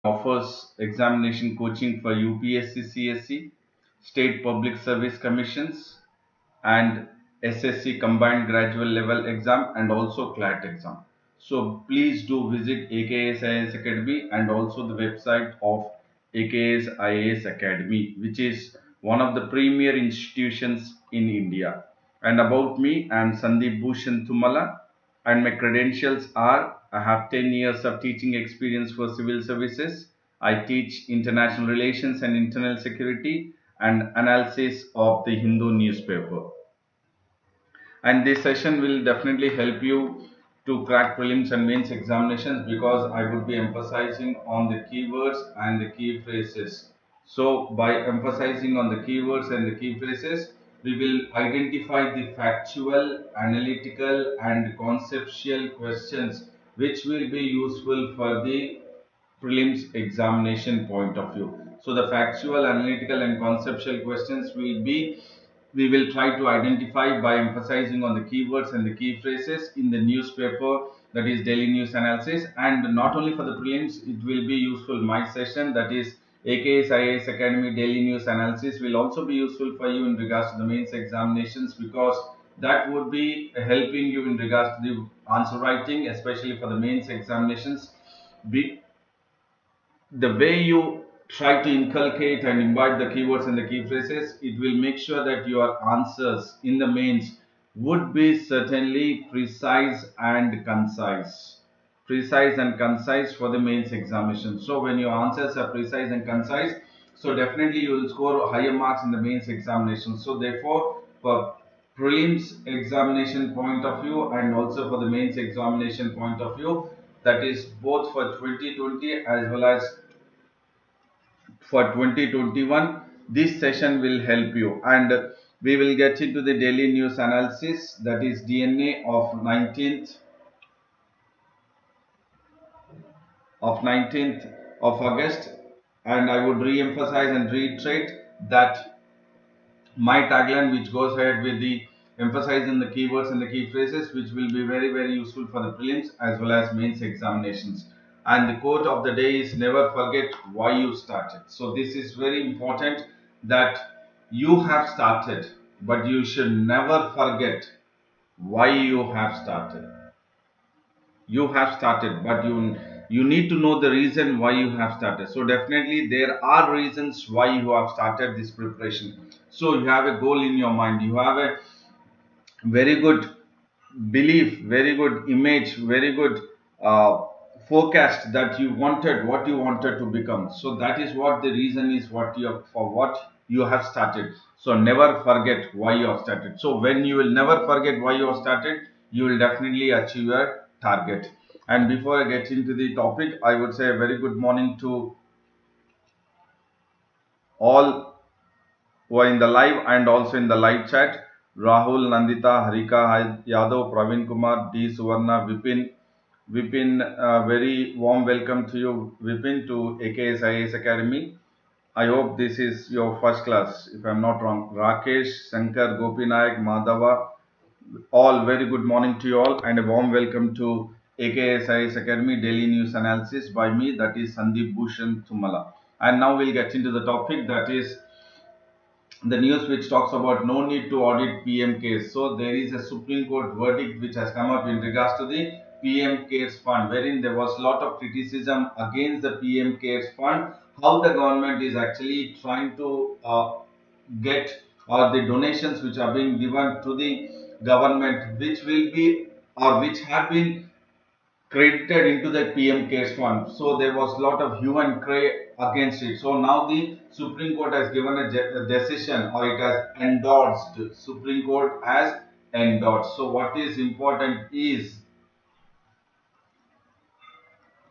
offers examination coaching for UPSC, CSC, State Public Service Commissions, and SSC Combined Graduate Level Exam, and also CLAT exam. So please do visit AKS IAS Academy and also the website of AKS IAS Academy, which is one of the premier institutions in India. And about me, I am Sandeep Bhushan Thumala, and my credentials are: I have 10 years of teaching experience for civil services. I teach international relations and internal security and analysis of the Hindu newspaper. And this session will definitely help you to crack prelims and mains examinations, because I would be emphasizing on the keywords and the key phrases. So by emphasizing on the keywords and the key phrases, we will identify the factual, analytical and conceptual questions which will be useful for the prelims examination point of view. So the factual, analytical and conceptual questions we will try to identify by emphasizing on the keywords and the key phrases in the newspaper, that is daily news analysis. And not only for the prelims, it will be useful. My session, that is AKS IAS Academy daily news analysis, will also be useful for you in regards to the mains examinations, because that would be helping you in regards to the answer writing, especially for the mains examinations. The way you try to inculcate and imbibe the keywords and the key phrases, it will make sure that your answers in the mains would be certainly precise and concise. Precise and concise for the mains examination. So when your answers are precise and concise, so definitely you will score higher marks in the mains examination. So therefore, for prelims examination point of view and also for the mains examination point of view, that is both for 2020 as well as for 2021, this session will help you. And we will get into the daily news analysis, that is DNA of 19th of August. And I would re-emphasize and reiterate that my tagline, which goes ahead with the emphasizing the keywords and the key phrases, which will be very useful for the prelims as well as mains examinations. And the quote of the day is: never forget why you started. So this is very important, that you have started, but you should never forget why you have started. You have started, but you need to know the reason why you have started. So definitely there are reasons why you have started this preparation. So you have a goal in your mind, you have a very good belief, very good image, very good forecast that you wanted, what you wanted to become. So that is what the reason is, for what you have started. So never forget why you have started. So when you will never forget why you have started, you will definitely achieve your target. And before I get into the topic, I would say a very good morning to all who are in the live and also in the live chat: Rahul, Nandita, Harika Yadav, Praveen Kumar, D. Suvarna, Vipin. Vipin, very warm welcome to you, Vipin, to AKS IAS Academy. I hope this is your first class, if I'm not wrong. Rakesh, Shankar, Gopinayak, Madhava, all very good morning to you all, and a warm welcome to AKS IAS Academy Daily News Analysis by me, that is Sandeep Bhushan Thumala. And now we'll get into the topic, that is the news which talks about no need to audit PM case. So there is a Supreme Court verdict which has come up in regards to the PM CARES fund, wherein there was a lot of criticism against the PM CARES fund, how the government is actually trying to get, or the donations which are being given to the government, which will be or which have been credited into the PM CARES fund. So there was a lot of hue and cry against it. So now the Supreme Court has given a decision, or it has endorsed. Supreme Court has endorsed. So what is important is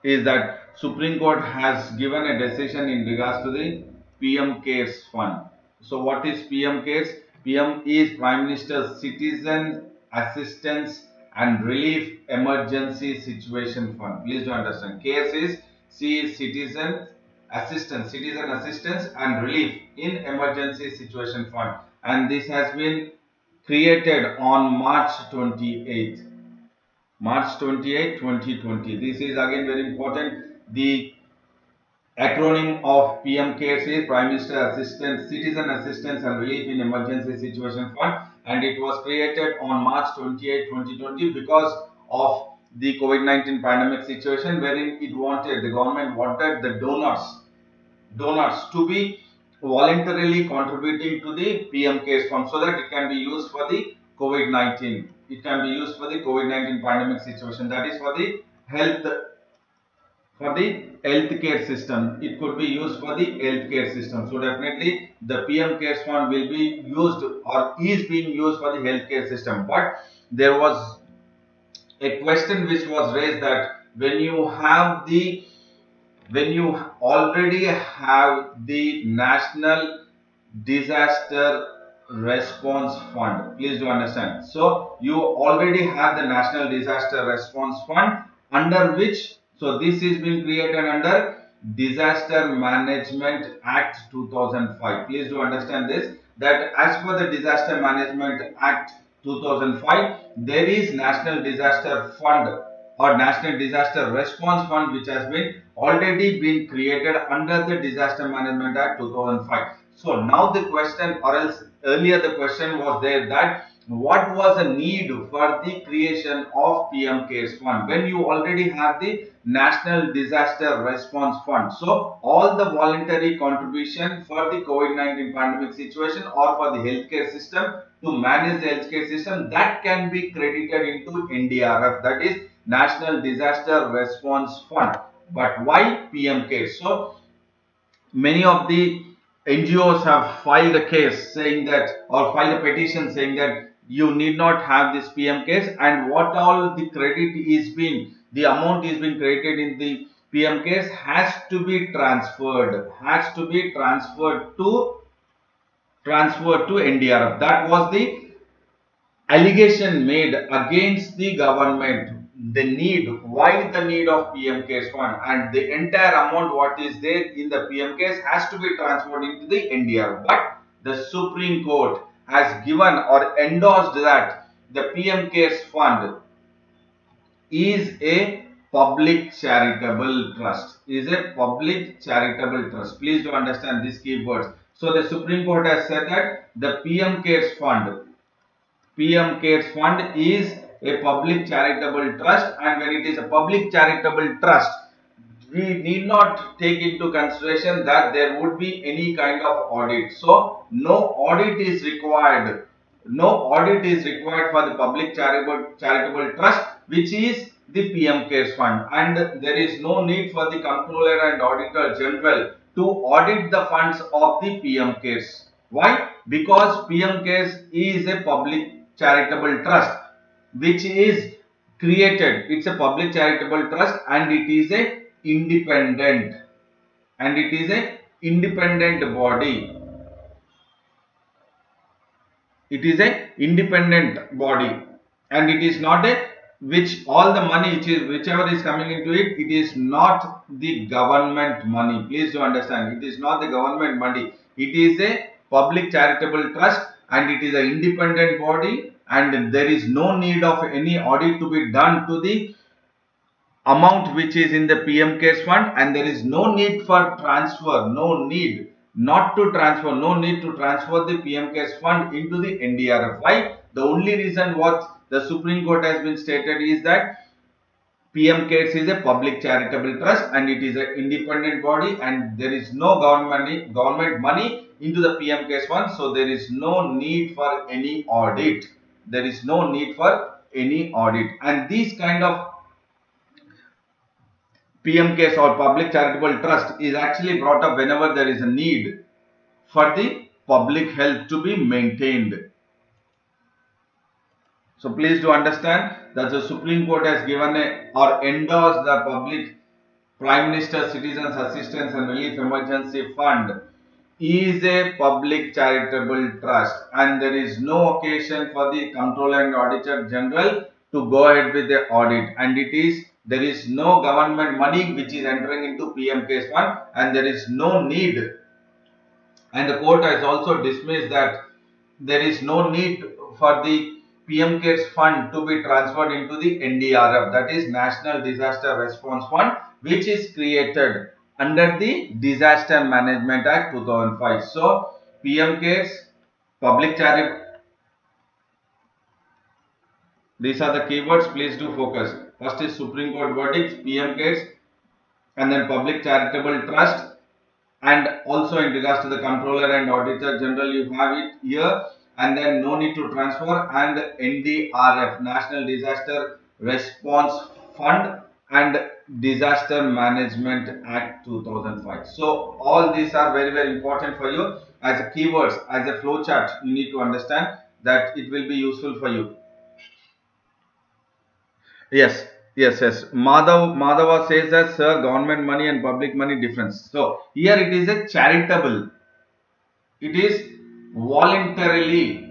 that Supreme Court has given a decision in regards to the PM CARES fund. So what is PM CARES? PM is Prime Minister's Citizen Assistance and Relief Emergency Situation Fund. Please do understand. CARES is Citizen Assistance and Relief in Emergency Situation Fund, and this has been created on March 28th. March 28, 2020. This is again very important. The Acronym of PM CARES is Prime Minister Assistance, Citizen Assistance and Relief in Emergency Situation Fund, and it was created on March 28, 2020 because of the COVID-19 pandemic situation, wherein the government wanted the donors to be voluntarily contributing to the PM CARES fund so that it can be used for the COVID-19. It can be used for the COVID-19 pandemic situation. That is for the healthcare system. It could be used for the healthcare system. So definitely the PM CARES fund will be used or is being used for the healthcare system. But there was a question which was raised that when you already have the National Disaster Response Fund, please do understand. So you already have the National Disaster Response Fund, under which, so this is being created under Disaster Management Act 2005. Please do understand this, that as per the Disaster Management Act 2005, there is National Disaster Fund or National Disaster Response Fund which has been already been created under the Disaster Management Act 2005. So now the question, or else earlier the question was there, that what was the need for the creation of PM CARES fund when you already have the National Disaster Response Fund. So all the voluntary contribution for the COVID-19 pandemic situation or for the healthcare system, to manage the healthcare system, that can be credited into NDRF, that is National Disaster Response Fund. But why PM CARES? So many of the NGOs have filed a case saying that, or filed a petition saying that you need not have this PM CARES, and what all the credit is being, the amount is being credited in the PM CARES has to be transferred to NDRF. That was the allegation made against the government. The need, why the need of PM CARES fund, and the entire amount what is there in the PM CARES has to be transferred into the NDRF. But the Supreme Court has given or endorsed that the PM CARES fund is a public charitable trust. Please do understand these keywords. So the Supreme Court has said that the PM CARES fund is a public charitable trust, and when it is a public charitable trust, we need not take into consideration that there would be any kind of audit. So no audit is required. No audit is required for the public charitable trust, which is the PM CARES fund, and there is no need for the Comptroller and Auditor General to audit the funds of the PM CARES. Why? Because PM CARES is a public charitable trust which is created. It's a public charitable trust, and it is a independent body. It is a independent body, and it is not a, which all the money whichever is coming into it, it is not the government money. Please do understand, it is not the government money. It is a public charitable trust, and it is an independent body, and there is no need of any audit to be done to the amount which is in the PM CARES fund, and there is no need for transfer, no need to transfer the PM CARES fund into the NDRF. Why? The only reason what the Supreme Court has been stated is that PM CARES is a public charitable trust, and it is an independent body, and there is no government money into the PM CARES fund, so there is no need for any audit. And these kind of PM CARES or public charitable trust is actually brought up whenever there is a need for the public health to be maintained. So please do understand that the Supreme Court has given or endorsed the public Prime Minister Citizens Assistance and Relief Emergency Fund is a public charitable trust, and there is no occasion for the Comptroller and Auditor General to go ahead with the audit, and there is no government money which is entering into PM CARES fund, and there is no need, and the court has also dismissed that there is no need for the PM CARES fund to be transferred into the NDRF, that is National Disaster Response Fund, which is created under the Disaster Management Act 2005. So PM CARES, public charity. These are the keywords. Please do focus. First is Supreme Court verdicts, PM CARES, and then public charitable trust, and also in regards to the Comptroller and Auditor General, you have it here, and then no need to transfer, and NDRF, National Disaster Response Fund, and Disaster Management Act 2005. So all these are very, very important for you as a keywords, as a flow chart. You need to understand that it will be useful for you. Yes, yes. Madhava says that, sir, government money and public money difference. So here it is a charitable. It is voluntarily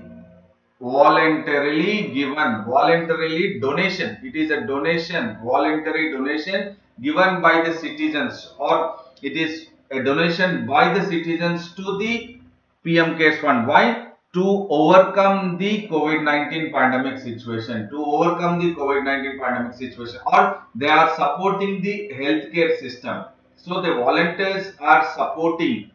given, voluntarily donation. It is a donation, voluntary donation given by the citizens, or it is a donation by the citizens to the PM CARES fund. Why? To overcome the COVID-19 pandemic situation, or they are supporting the healthcare system. So the volunteers are supporting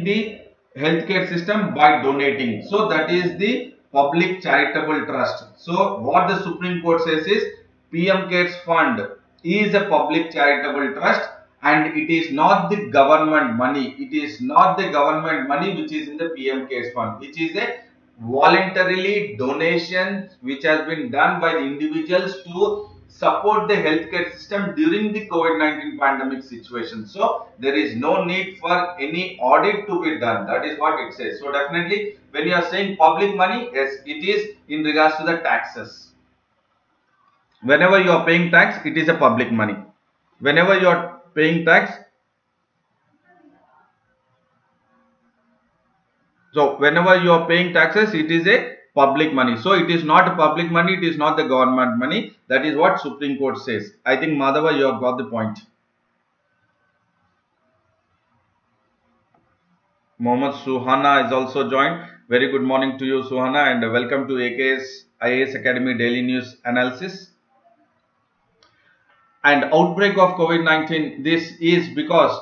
the healthcare system by donating. So that is the public charitable trust. So what the Supreme Court says is PM CARES fund is a public charitable trust, and it is not the government money. It is not the government money which is in the PM CARES fund, which is a voluntarily donation which has been done by the individuals to support the healthcare system during the COVID-19 pandemic situation. So there is no need for any audit to be done. That is what it says. So definitely when you are saying public money, yes, it is in regards to the taxes. Whenever you are paying tax, it is a public money. Whenever you are paying tax, so whenever you are paying taxes, it is a public money. So it is not a public money, it is not the government money. That is what Supreme Court says. I think Madhava, you have got the point. Mohammad Suhana is also joined. Very good morning to you, Suhana, and welcome to AKS IAS Academy Daily News Analysis. And outbreak of COVID-19, this is because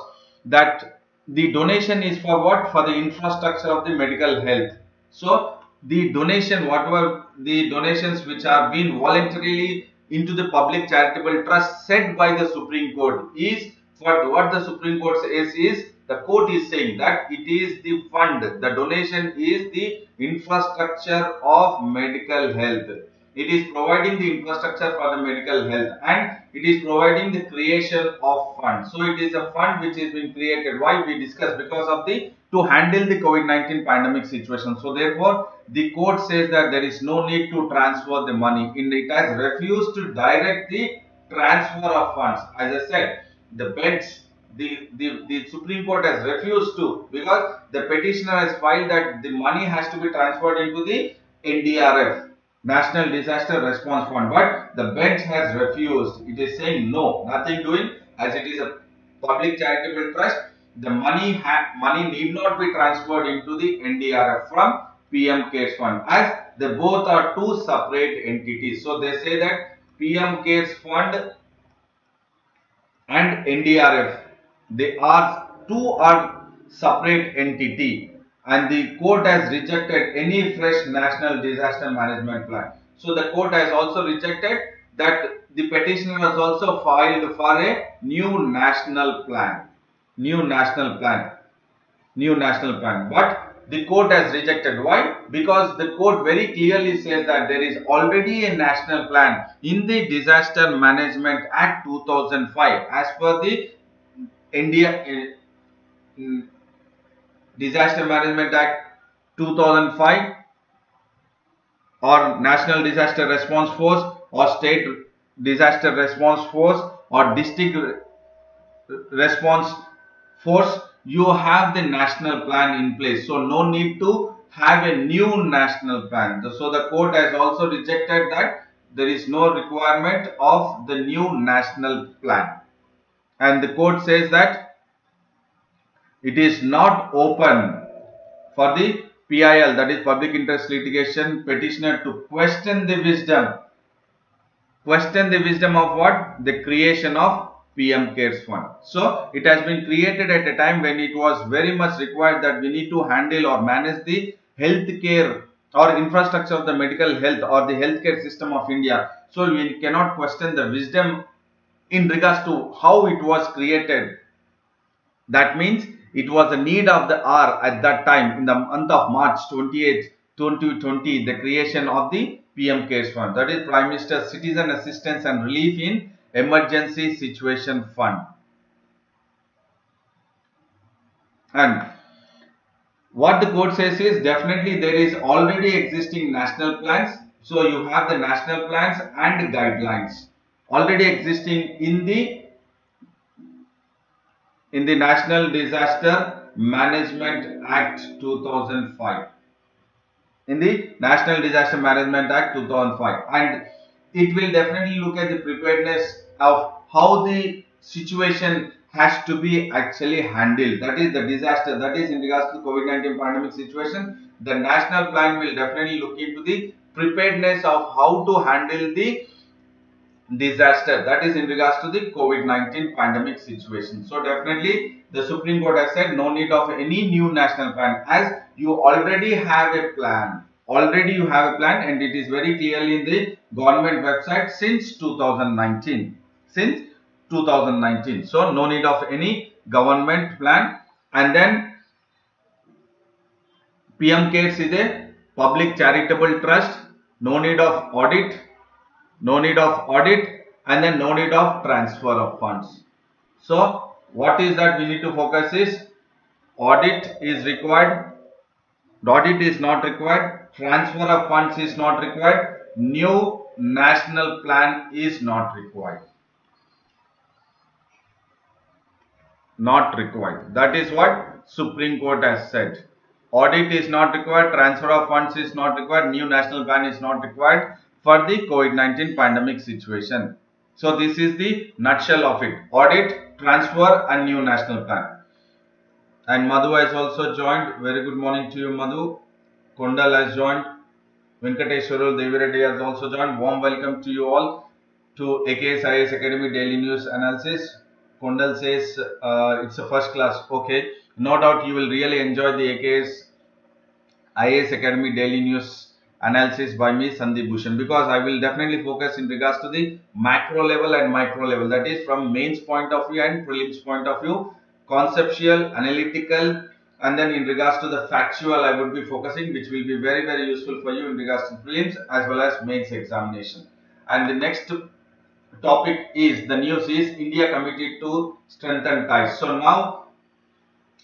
that the donation is for what? For the infrastructure of the medical health. So the donation, whatever the donations which are being voluntarily into the public charitable trust set by the Supreme Court is for what the Supreme Court says is, the court is saying that it is the fund, the donation is the infrastructure of medical health. It is providing the infrastructure for the medical health, and it is providing the creation of fund. So it is a fund which has been created. Why? We discussed because of the to handle the COVID-19 pandemic situation. So therefore, the court says that there is no need to transfer the money. It has refused to direct the transfer of funds. As I said, the bench, the Supreme Court has refused to, because the petitioner has filed that the money has to be transferred into the NDRF, National Disaster Response Fund, but the bench has refused. It is saying no, nothing doing, as it is a public charitable trust. The money need not be transferred into the NDRF from PM CARES fund, as they both are two separate entities. So they say that PM CARES fund and NDRF, they are separate entity, and the court has rejected any fresh national disaster management plan. So the court has also rejected that the petitioner has also filed for a new national plan. But the court has rejected. Why? Because the court very clearly says that there is already a national plan in the Disaster Management Act 2005. As per the Disaster Management Act 2005, or National Disaster Response Force, or State Disaster Response Force, or District Response Force, you have the national plan in place. So no need to have a new national plan. So the court has also rejected that there is no requirement of the new national plan. And the court says that it is not open for the PIL, that is public interest litigation petitioner, to question the wisdom. Question the wisdom of what? The creation of PM CARES Fund. So it has been created at a time when it was very much required that we need to handle or manage the healthcare or infrastructure of the medical health or the healthcare system of India. So we cannot question the wisdom in regards to how it was created. That means it was a need of the hour at that time in the month of March 28, 2020, the creation of the PM CARES Fund, that is Prime Minister's Citizen Assistance and Relief in Emergency Situation Fund. And what the code says is definitely there is already existing national plans. So you have the national plans and guidelines already existing in the National Disaster Management Act 2005. In the National Disaster Management Act 2005, and it will definitely look at the preparedness of how the situation has to be actually handled. That is the disaster, that is in regards to COVID-19 pandemic situation. The national plan will definitely look into the preparedness of how to handle the disaster, that is in regards to the COVID-19 pandemic situation. So definitely the Supreme Court has said no need of any new national plan, as you already have a plan. Already you have a plan, and it is very clearly in the government website since 2019. Since 2019. So no need of any government plan. And then PM CARES is a public charitable trust. No need of audit. No need of audit, and then no need of transfer of funds. So what is that we need to focus is audit is required, audit is not required, transfer of funds is not required, new national plan is not required. Not required. That is what Supreme Court has said. Audit is not required, transfer of funds is not required, new national plan is not required for the COVID-19 pandemic situation. So this is the nutshell of it: audit, transfer and new national plan. And Madhu has also joined. Very good morning to you, Madhu. Kondal has joined. Venkateshwarul Devireddy has also joined. Warm welcome to you all to AKS IAS Academy Daily News Analysis. Kondal says it's a first class. Okay, no doubt you will really enjoy the AKS IAS Academy Daily News Analysis by me, Sandeep Bhushan, because I will definitely focus in regards to the macro level and micro level, that is from mains point of view and prelims point of view, conceptual, analytical, and then in regards to the factual I would be focusing, which will be very useful for you in regards to prelims as well as mains examination. And the next topic is, the news is India committed to strengthen ties. So now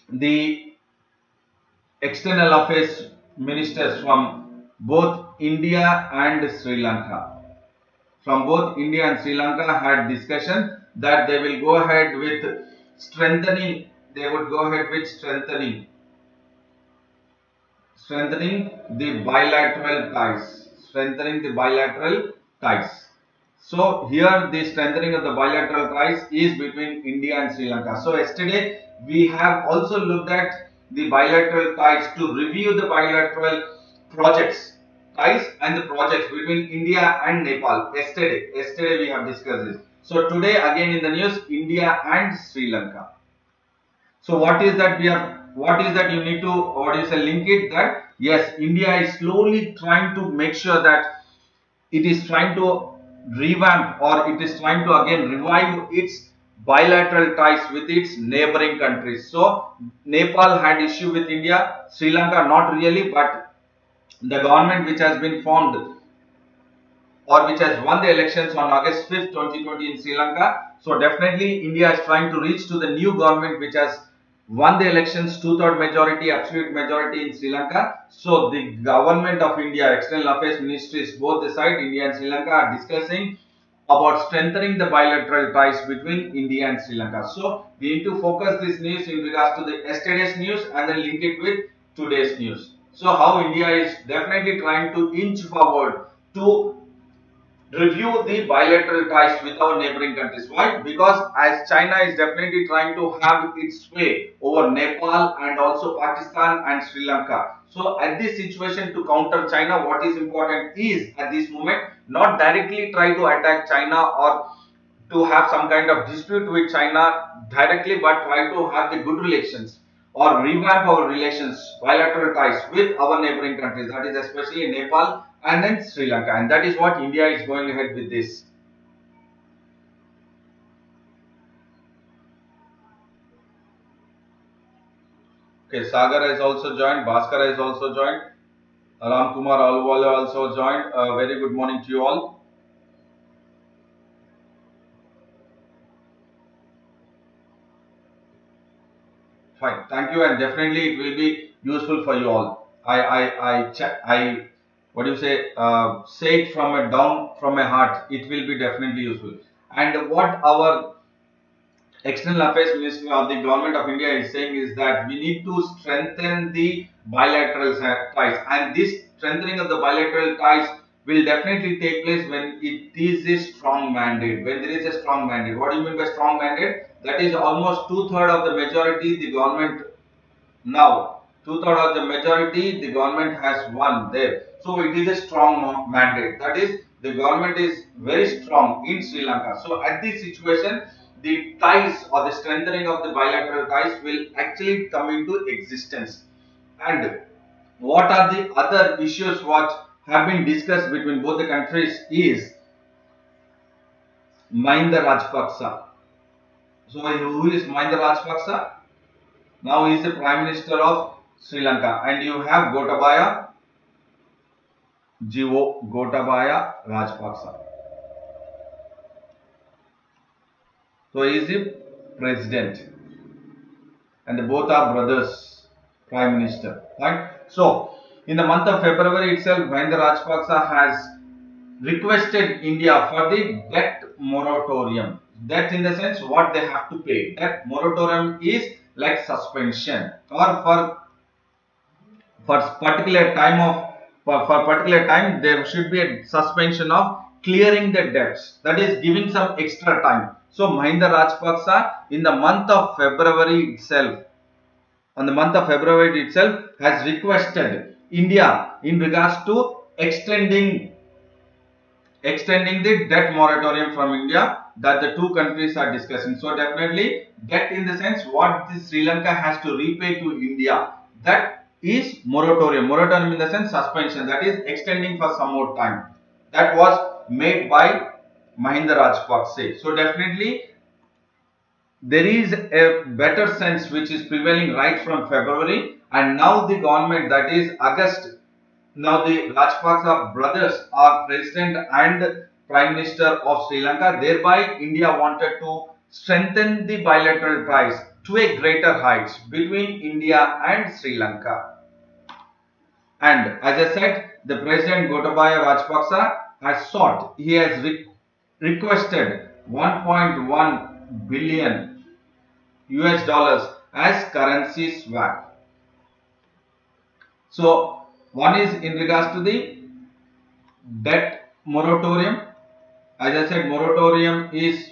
the external affairs ministers from both India and Sri Lanka, had discussion that they will go ahead with strengthening, strengthening the bilateral ties, So here the strengthening of the bilateral ties is between India and Sri Lanka. So yesterday we have also looked at the bilateral ties to review the bilateral ties and the projects between India and Nepal. Yesterday we have discussed this. So today again in the news, India and Sri Lanka. So what is that you need to link it, that yes, India is slowly trying to make sure that it is trying to revamp, or it is trying to again revive its bilateral ties with its neighboring countries. So Nepal had issue with India, Sri Lanka not really, but the government which has been formed or which has won the elections on August 5th, 2020 in Sri Lanka. So definitely India is trying to reach to the new government which has won the elections 2/3 majority, absolute majority in Sri Lanka. So the government of India, external affairs ministries, both the side, India and Sri Lanka, are discussing about strengthening the bilateral ties between India and Sri Lanka. So we need to focus this news in regards to the yesterday's news and then link it with today's news. So how India is definitely trying to inch forward to review the bilateral ties with our neighboring countries. Why? Because as China is definitely trying to have its way over Nepal and also Pakistan and Sri Lanka. So at this situation, to counter China, what is important is at this moment not directly try to attack China or to have some kind of dispute with China directly, but try to have the good relations or revamp our relations, bilateral ties with our neighboring countries, that is especially Nepal and then Sri Lanka, and that is what India is going ahead with this. Okay, Sagar has also joined, Bhaskar has also joined, Ram Kumar Alwala also joined. Very good morning to you all. Fine, thank you, and definitely it will be useful for you all. What do you say it from a down from a heart. It will be definitely useful. And what our External Affairs Ministry or the Government of India is saying is that we need to strengthen the bilateral ties, and this strengthening of the bilateral ties will definitely take place when it is a strong mandate. When there is a strong mandate, what do you mean by strong mandate? That is almost two-thirds of the majority the government now. Two-thirds of the majority the government has won there. So it is a strong mandate. That is, the government is very strong in Sri Lanka. So at this situation, the ties or the strengthening of the bilateral ties will actually come into existence. And what are the other issues what have been discussed between both the countries is Mahinda Rajapaksa. So who is Mahinda Rajapaksa? Now he is the Prime Minister of Sri Lanka, and you have Gotabaya Rajapaksa. So he is the President, and both are brothers, Prime Minister. Right? So in the month of February itself, Mahinda Rajapaksa has requested India for the debt moratorium. Debt in the sense what they have to pay. Debt moratorium is like suspension, or for particular time there should be a suspension of clearing the debts, that is giving some extra time. So Mahinda Rajapaksa in the month of February itself, has requested India in regards to extending the debt moratorium from India, that the two countries are discussing. So definitely debt in the sense what the Sri Lanka has to repay to India, that is moratorium. Moratorium in the sense suspension, that is extending for some more time. That was made by Mahinda Rajapaksa. So definitely there is a better sense which is prevailing right from February, and now the government, that is August, now the Rajapaksa brothers are President and Prime Minister of Sri Lanka. Thereby India wanted to strengthen the bilateral ties to a greater heights between India and Sri Lanka. And as I said, the President Gotabaya Rajapaksa has requested 1.1 billion US dollars as currency swap. So one is in regards to the debt moratorium. As I said, moratorium is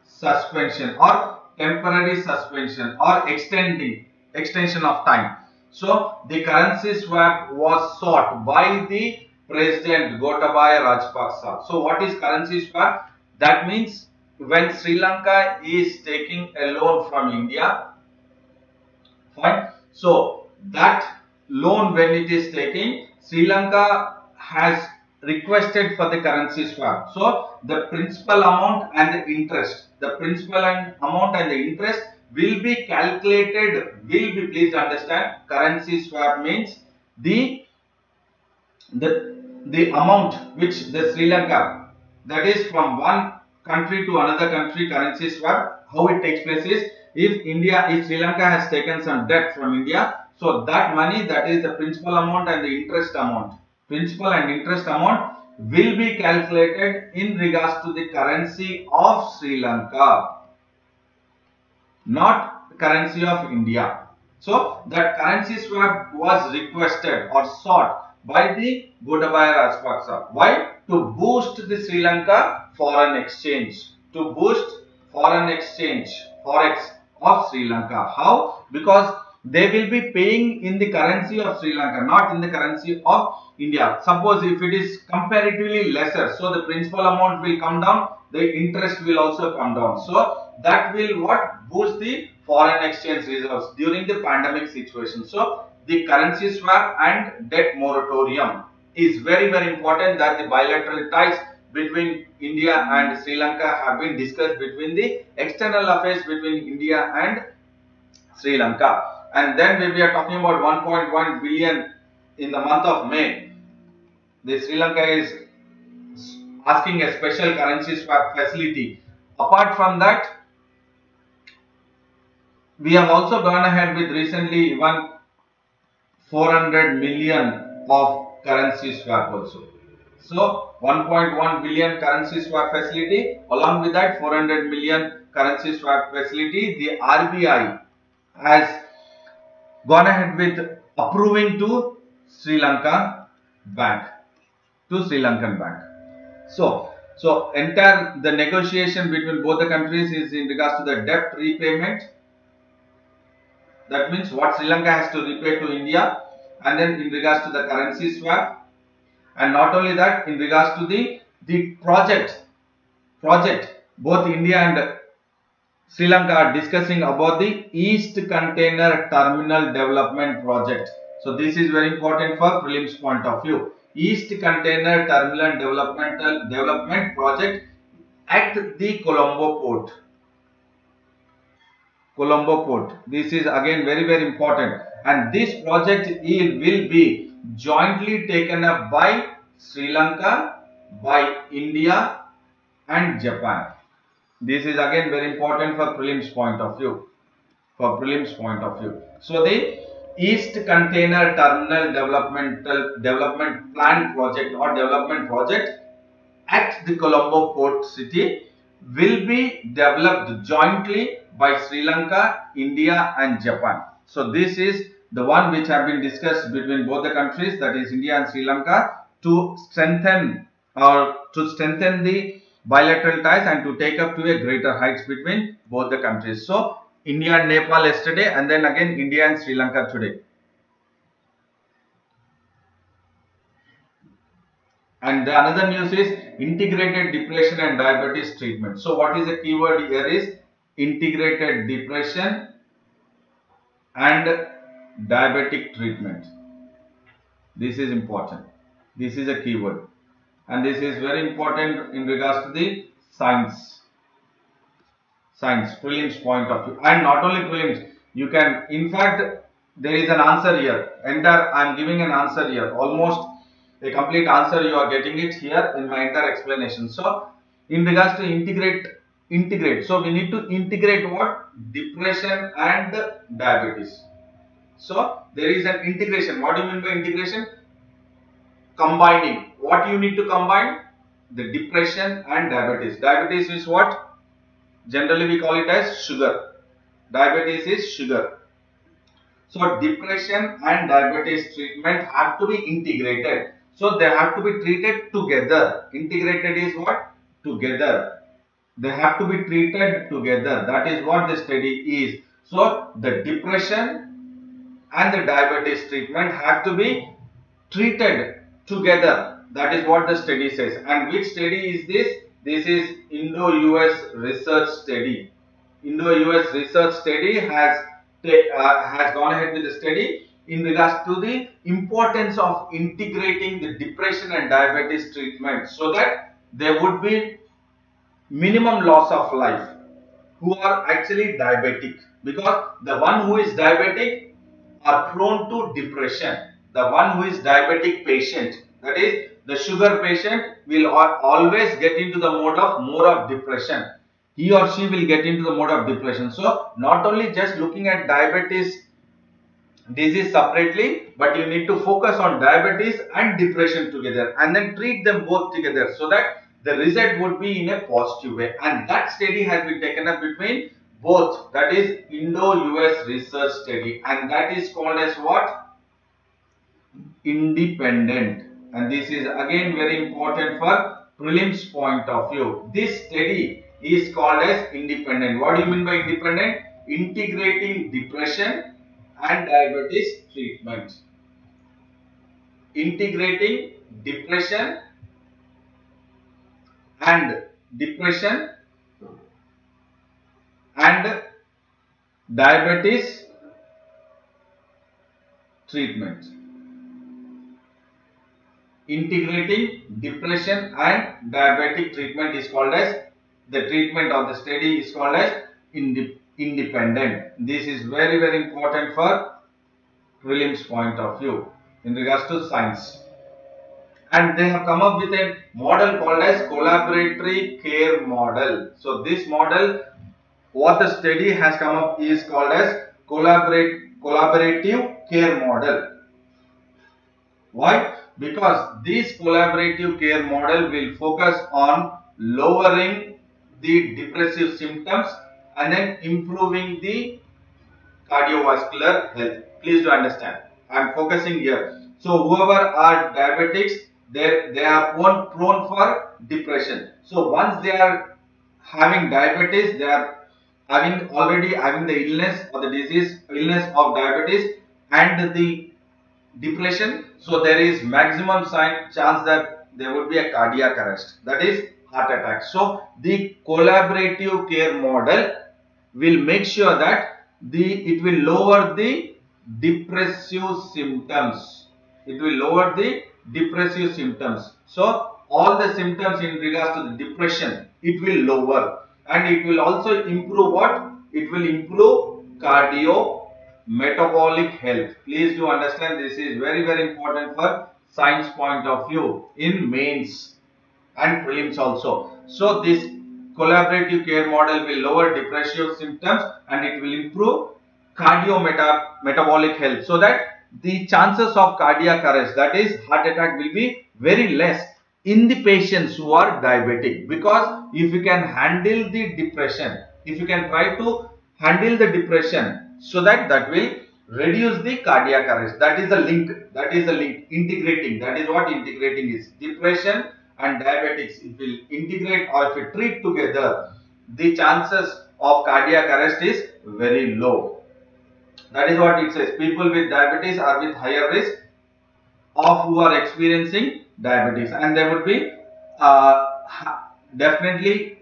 suspension or temporary suspension or extension of time. So the currency swap was sought by the President Gotabaya Rajapaksa. So what is currency swap? That means when Sri Lanka is taking a loan from India, fine. So that loan, when it is taking, Sri Lanka has requested for the currency swap. So the principal amount and the interest, will be calculated, please understand, currency swap means the amount which the Sri Lanka, that is from one country to another country, currency swap, how it takes place is, if Sri Lanka has taken some debt from India, so that money, that is the principal amount and the interest amount, will be calculated in regards to the currency of Sri Lanka, not currency of India. So that currency swap was requested or sought by the Gotabaya Rajapaksa. Why? To boost the Sri Lanka foreign exchange, forex of Sri Lanka. How? Because they will be paying in the currency of Sri Lanka, not in the currency of India. Suppose if it is comparatively lesser, so the principal amount will come down, the interest will also come down. So that will what? Boost the foreign exchange reserves during the pandemic situation. So the currency swap and debt moratorium is very important, that the bilateral ties between India and Sri Lanka have been discussed between the external affairs between India and Sri Lanka. And then when we are talking about 1.1 billion in the month of May, the Sri Lanka is asking a special currency swap facility. Apart from that, we have also gone ahead with recently even 400 million of currency swap also. So 1.1 billion currency swap facility, along with that 400 million currency swap facility, the RBI has gone ahead with approving to Sri Lanka Bank, to Sri Lankan Bank. So entire the negotiation between both the countries is in regards to the debt repayment. That means what Sri Lanka has to repay to India, and then in regards to the currency swap, and not only that, in regards to the project, both India and Sri Lanka are discussing about the East Container Terminal Development Project. So this is very important for prelims point of view. East Container Terminal Development Project at the Colombo Port. Colombo Port. This is again very important, and this project will be jointly taken up by Sri Lanka, by India and Japan. This is again very important for prelims point of view. So the East Container Terminal Development Plan Project or Development Project at the Colombo Port City will be developed jointly by Sri Lanka, India and Japan. So this is the one which have been discussed between both the countries, that is India and Sri Lanka, to strengthen the bilateral ties and to take up to a greater heights between both the countries. So India and Nepal yesterday, and then again India and Sri Lanka today. And the another news is integrated depression and diabetes treatment. So what is the keyword here is integrated depression and diabetic treatment. This is important. This is a keyword, and this is very important in regards to the science prelims point of view, and not only prelims. You can, in fact, there is an answer here. Enter. I am giving an answer here. Almost a complete answer you are getting it here in my entire explanation. So in regards to integrate. So we need to integrate what? Depression and diabetes. So there is an integration. What do you mean by integration? Combining. What you need to combine? The depression and diabetes. Diabetes is what? Generally we call it as sugar. Diabetes is sugar. So depression and diabetes treatment have to be integrated. So they have to be treated together. Integrated is what? Together. They have to be treated together. That is what the study is. So the depression and the diabetes treatment have to be treated together. That is what the study says. And which study is this? This is Indo-US research study. Indo-US research study has gone ahead with the study in regards to the importance of integrating the depression and diabetes treatment, so that there would be minimum loss of life who are actually diabetic, because the one who is diabetic are prone to depression. The one who is diabetic patient, that is the sugar patient, will always get into the mode of more of depression. He or she will get into the mode of depression. So not only just looking at diabetes disease separately, but you need to focus on diabetes and depression together, and then treat them both together, so that the result would be in a positive way. And that study has been taken up between both, that is Indo-US research study, and that is called as what? Independent. And this is again very important for prelims point of view. This study is called as independent. What do you mean by independent? Integrating depression and diabetes treatment. Integrating depression and diabetes treatment. Integrating depression and diabetic treatment is called as, the treatment of the study is called as independent. This is very, very important for prelims point of view in regards to science. And they have come up with a model called as collaboratory care model. So this model, what the study has come up is called as collaborative care model. Why? Because this collaborative care model will focus on lowering the depressive symptoms and then improving the cardiovascular health. Please do understand, I am focusing here. So whoever are diabetics, they are prone for depression. So once they are having diabetes, they are already having the illness or the illness of diabetes and the depression. So there is maximum chance that there would be a cardiac arrest, that is heart attack. So the collaborative care model will make sure that it will lower the depressive symptoms. It will lower the depressive symptoms. So all the symptoms in regards to the depression, it will lower, and it will also improve what? It will improve cardio-metabolic health. Please do understand, this is very, very important for science point of view in mains and prelims also. So this collaborative care model will lower depressive symptoms and it will improve cardio-metabolic health, so that the chances of cardiac arrest, that is heart attack, will be very less in the patients who are diabetic. Because if you can handle the depression, if you can try to handle the depression, so that will reduce the cardiac arrest. That is the link. Integrating, that is what integrating is. Depression and diabetics, it will integrate, or if you treat together, the chances of cardiac arrest is very low. That is what it says. People with diabetes are with higher risk of who are experiencing diabetes, and they would be definitely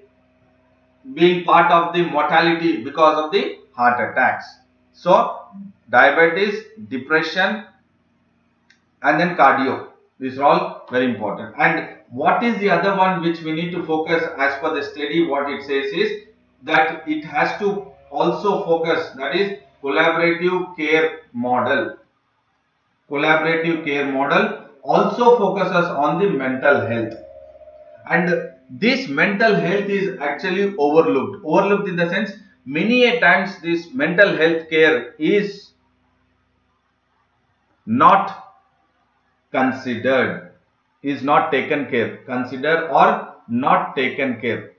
being part of the mortality because of the heart attacks. So diabetes, depression, and then cardio, these are all very important. And what is the other one which we need to focus as per the study? What it says is that it has to also focus, that is collaborative care model. Collaborative care model also focuses on the mental health, and this mental health is actually overlooked. Overlooked in the sense, many a times this mental health care is not considered, is not taken care, considered or not taken care.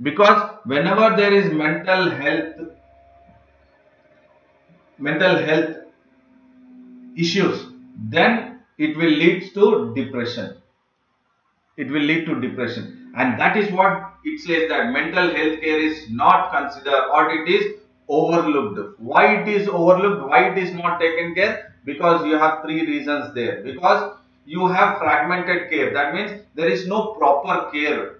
Because whenever there is mental health issues, then it will lead to depression. It will lead to depression, and that is what it says, that mental health care is not considered or it is overlooked. Why it is overlooked? Why it is not taken care? Because you have three reasons there. Because you have fragmented care. That means there is no proper care.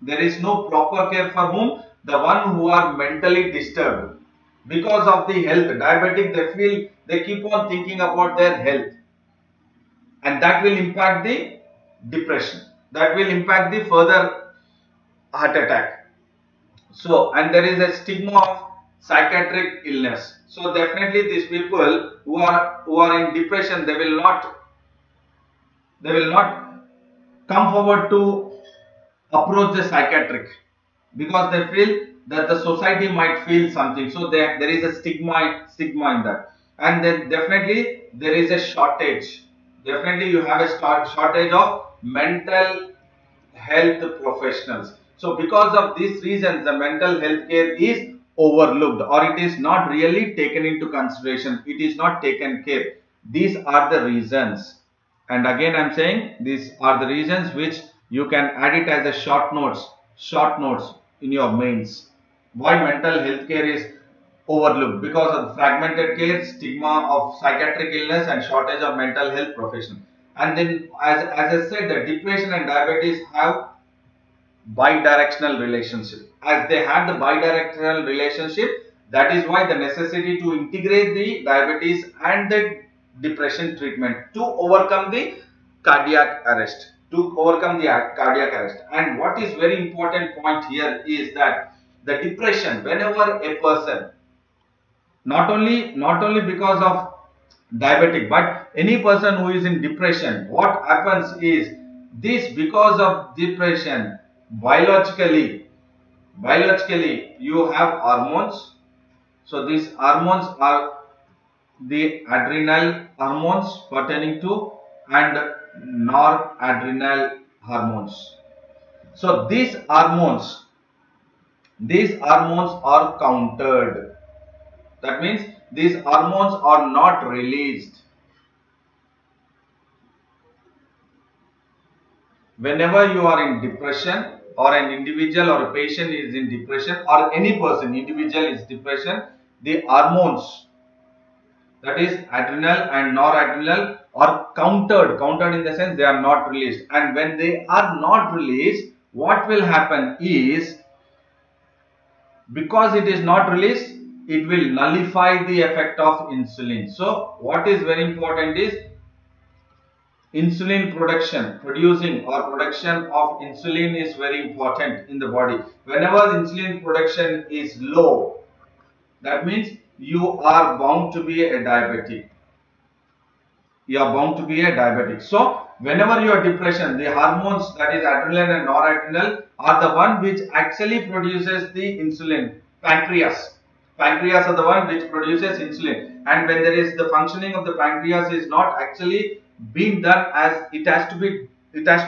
There is no proper care for whom? The one who are mentally disturbed. Because of the health, diabetic, they keep on thinking about their health, and that will impact the depression. That will impact the further heart attack. So, and there is a stigma of psychiatric illness. So definitely these people who are in depression, they will not come forward to approach the psychiatric, because they feel that the society might feel something. So there is a stigma in that. And then definitely there is a shortage. Definitely you have a shortage of mental health professionals. So because of these reasons, the mental health care is overlooked, or it is not really taken into consideration. It is not taken care. These are the reasons. And again I am saying, these are the reasons which you can add it as a short notes in your mains. Why mental health care is overlooked because of fragmented care, stigma of psychiatric illness, and shortage of mental health professionals. And then, as I said, the depression and diabetes have bidirectional relationship. As they had the bidirectional relationship, that is why the necessity to integrate the diabetes and the depression treatment to overcome the cardiac arrest. And what is very important point here is that the depression, whenever a person, not only because of diabetic, but any person who is in depression, what happens is this, because of depression, biologically you have hormones. So these hormones are the adrenal hormones pertaining to and noradrenal hormones. So these hormones are countered. That means these hormones are not released. Whenever you are in depression, or an individual or a patient is in depression, or any person, individual is depression, the hormones, that is adrenal and noradrenal, are countered in the sense they are not released. And when they are not released, what will happen is, because it is not released, it will nullify the effect of insulin. So what is very important is insulin production of insulin is very important in the body. Whenever insulin production is low, that means you are bound to be a diabetic. So whenever you are depression, the hormones, that is adrenal and noradrenal, are the one which actually produces the insulin. Pancreas are the one which produces insulin, and when there is the functioning of the pancreas is not actually being done as it has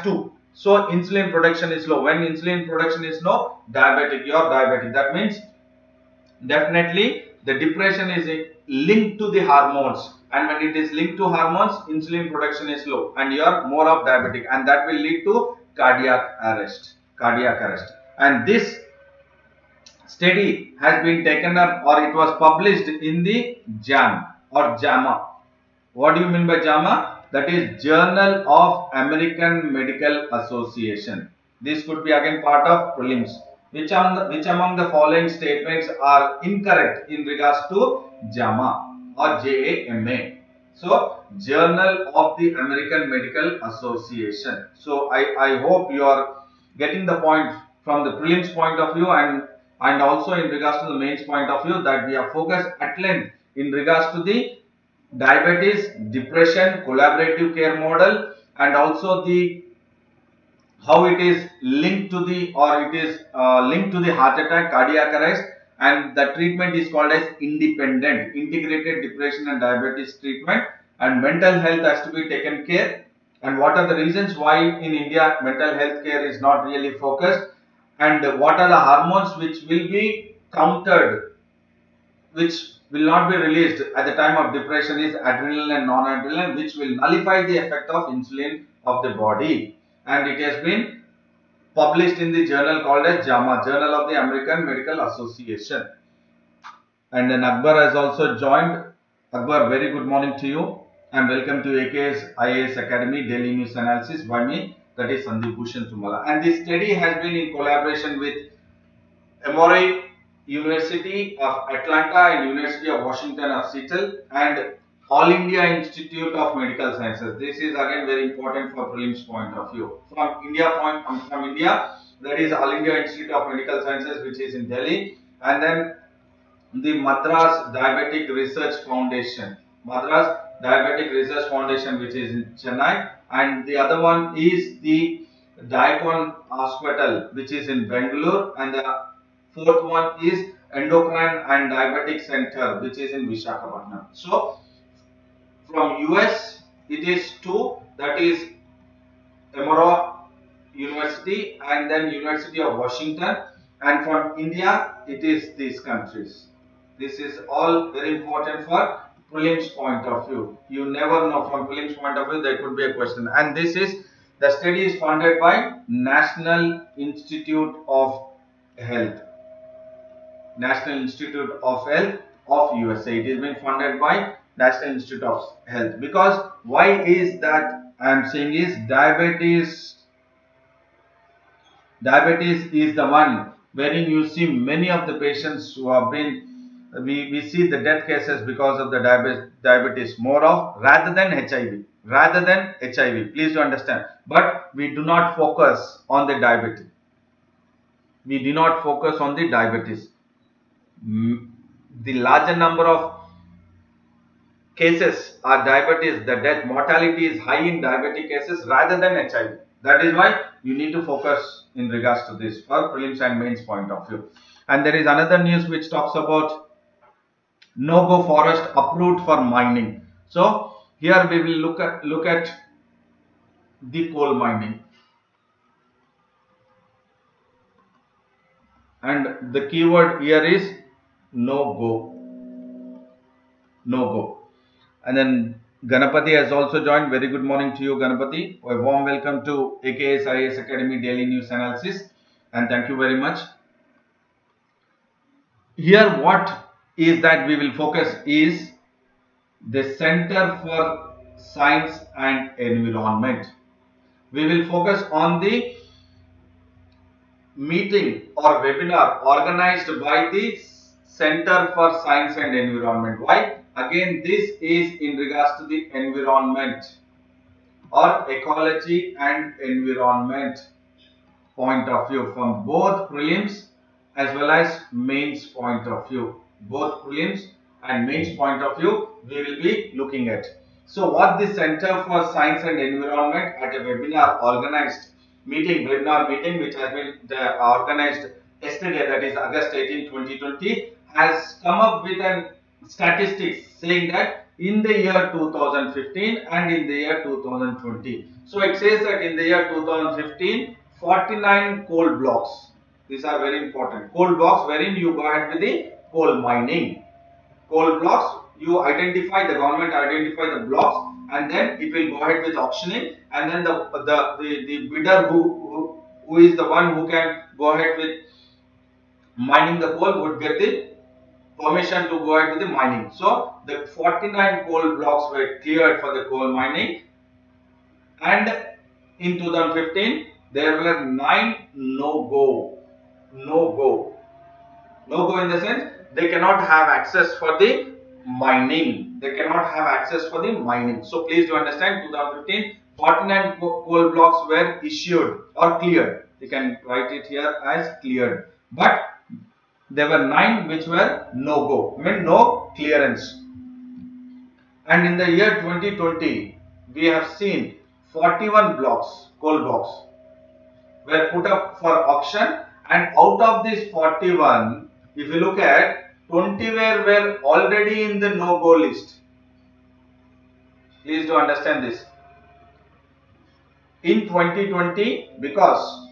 to, so insulin production is low. When insulin production is low, you are diabetic. That means definitely the depression is linked to the hormones, and when it is linked to hormones, insulin production is low and you are more of diabetic, and that will lead to cardiac arrest. And this study has been taken up, or it was published in the JAMA. What do you mean by JAMA? That is Journal of American Medical Association. This could be again part of prelims. Which among the following statements are incorrect in regards to JAMA or JAMA? So Journal of the American Medical Association. So I hope you are getting the point from the prelims point of view, and also in regards to the mains point of view, that we are focused at length in regards to the diabetes, depression, collaborative care model, and also the how it is linked to the heart attack, cardiac arrest, and the treatment is called as independent integrated depression and diabetes treatment, and mental health has to be taken care, and what are the reasons why in India mental health care is not really focused, and what are the hormones which will be countered, which will not be released at the time of depression, is adrenal and non-adrenal, which will nullify the effect of insulin of the body. And it has been published in the journal called as JAMA, Journal of the American Medical Association. And then Akbar has also joined. Akbar, very good morning to you, and welcome to AKS IAS Academy Daily News Analysis by me, that is Sandeep Bhushan Tumala. And this study has been in collaboration with Emory University of Atlanta and University of Washington of Seattle and All India Institute of Medical Sciences. This is again very important for prelims point of view. From India, that is All India Institute of Medical Sciences, which is in Delhi, and then the Madras Diabetic Research Foundation, which is in Chennai, and the other one is the Diacon Hospital, which is in Bangalore, and the fourth one is Endocrine and Diabetic Center, which is in Visakhapatnam. So from US it is two, that is Emory University and then University of Washington, and from India it is these countries. This is all very important for prelims point of view. You never know, from prelims point of view there could be a question, and this is the study is funded by National Institute of Health. National Institute of Health of USA. It is being funded by National Institute of Health. Because why is that I am saying is diabetes is the one wherein you see many of the patients who have been, we see the death cases because of the diabetes more of rather than HIV. Please do understand. But we do not focus on the diabetes. We do not focus on the diabetes. The larger number of cases are diabetes. The death mortality is high in diabetic cases rather than HIV. That is why you need to focus in regards to this for prelims and mains point of view. And there is another news which talks about no-go forest approved for mining. So here we will look at the coal mining, and the keyword here is no-go. And then Ganapati has also joined. Very good morning to you, Ganapati. A warm welcome to AKS IAS Academy Daily News Analysis, and thank you very much. Here what is that we will focus is the Center for Science and Environment. We will focus on the meeting or webinar organized by the Center for Science and Environment. Why? Again, this is in regards to the environment or ecology and environment point of view from both prelims as well as mains point of view. Both prelims and mains point of view we will be looking at. So what the Center for Science and Environment at a webinar organized webinar meeting which has been organized yesterday, that is August 18, 2020, has come up with an statistics saying that in the year 2015 and in the year 2020. So it says that in the year 2015, 49 coal blocks. These are very important. Coal blocks wherein you go ahead with the coal mining. Coal blocks, you identify, the government identify the blocks, and then it will go ahead with auctioning, and then the bidder who is the one who can go ahead with mining the coal would get the permission to go ahead with the mining. So the 49 coal blocks were cleared for the coal mining, and in 2015 there were 9 no-go in the sense they cannot have access for the mining. So please do understand, 2015 49 coal blocks were issued or cleared. You can write it here as cleared, but there were 9 which were no-go, meant no clearance. And in the year 2020 we have seen 41 coal blocks were put up for auction, and out of these 41, if you look at, 20 were already in the no-go list. Please do understand this. In 2020, because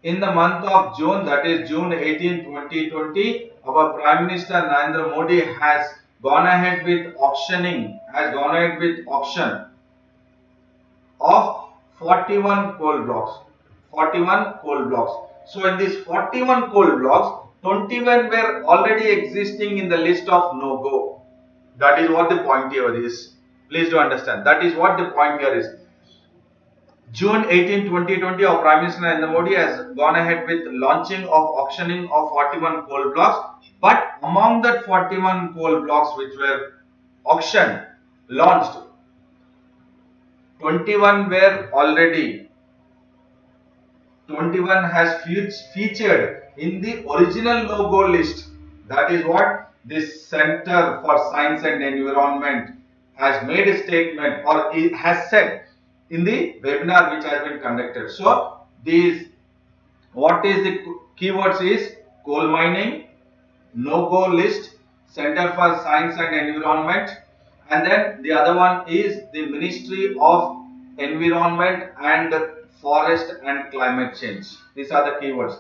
in the month of June, that is June 18, 2020, our Prime Minister Narendra Modi has gone ahead with auction of 41 coal blocks. So in these 41 coal blocks, 21 were already existing in the list of no-go. That is what the point here is. Please do understand. That is what the point here is. June 18, 2020, our Prime Minister Narendra Modi has gone ahead with launching of auctioning of 41 coal blocks. But among that 41 coal blocks which were launched, 21 were already. 21 has featured in the original no-go list. That is what this Center for Science and Environment has made a statement, or it has said in the webinar which has been conducted. So what is the keywords is coal mining, no-go list, Center for Science and Environment, and then the other one is the Ministry of Environment and Forest and Climate Change. These are the keywords.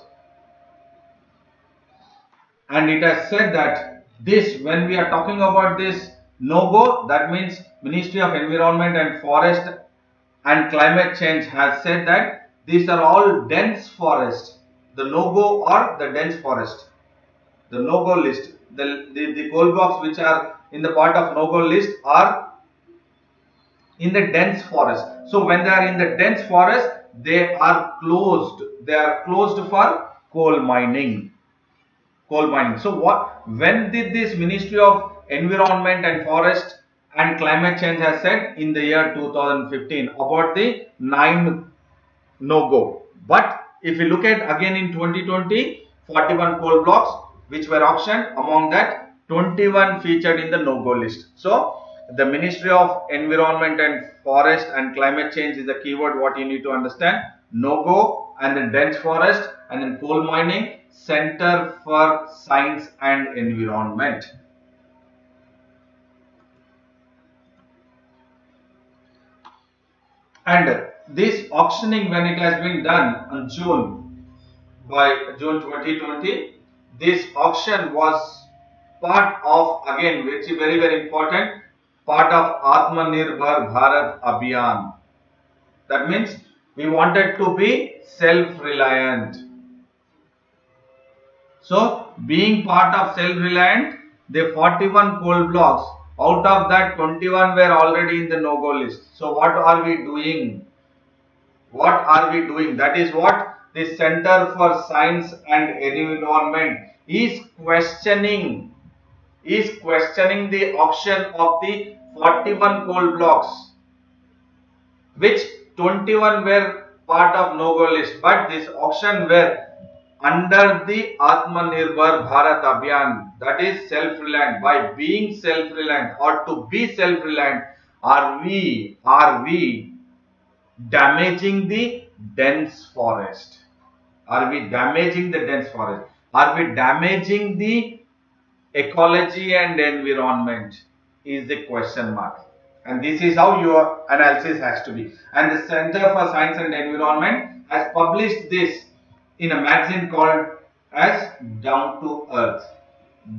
And it has said that this, when we are talking about this no-go, that means Ministry of Environment and Forest and Climate Change has said that these are all dense forest. The no-go or the dense forest. The no-go list, the coal blocks which are in the part of no-go list are in the dense forest. So when they are in the dense forest, they are closed. They are closed for coal mining. Coal mining. So when did this Ministry of Environment and Forest and Climate Change has said? In the year 2015 about the 9 no-go. But if you look at again in 2020, 41 coal blocks which were auctioned, among that 21 featured in the no-go list. So the Ministry of Environment and Forest and Climate Change is the keyword what you need to understand. No-go, and then dense forest, and then coal mining, Center for Science and Environment. And this auctioning, when it has been done on by June 2020, this auction was part of, again, which is very important, part of Atmanirbhar Bharat Abhiyan. That means we wanted to be self-reliant. So being part of self-reliant, the 41 coal blocks, out of that 21 were already in the no-go list. So what are we doing? What are we doing? That is what the Center for Science and Environment is questioning. The auction of the 41 coal blocks, which 21 were part of no-go list, but this auction were under the Atmanirbhar Bharat Abhiyan, that is self-reliant. By being self-reliant or to be self-reliant, are we damaging the dense forest? Are we damaging the dense forest? Are we damaging the ecology and environment? Is the question mark. And this is how your analysis has to be. And the Center for Science and Environment has published this in a magazine called as Down to Earth.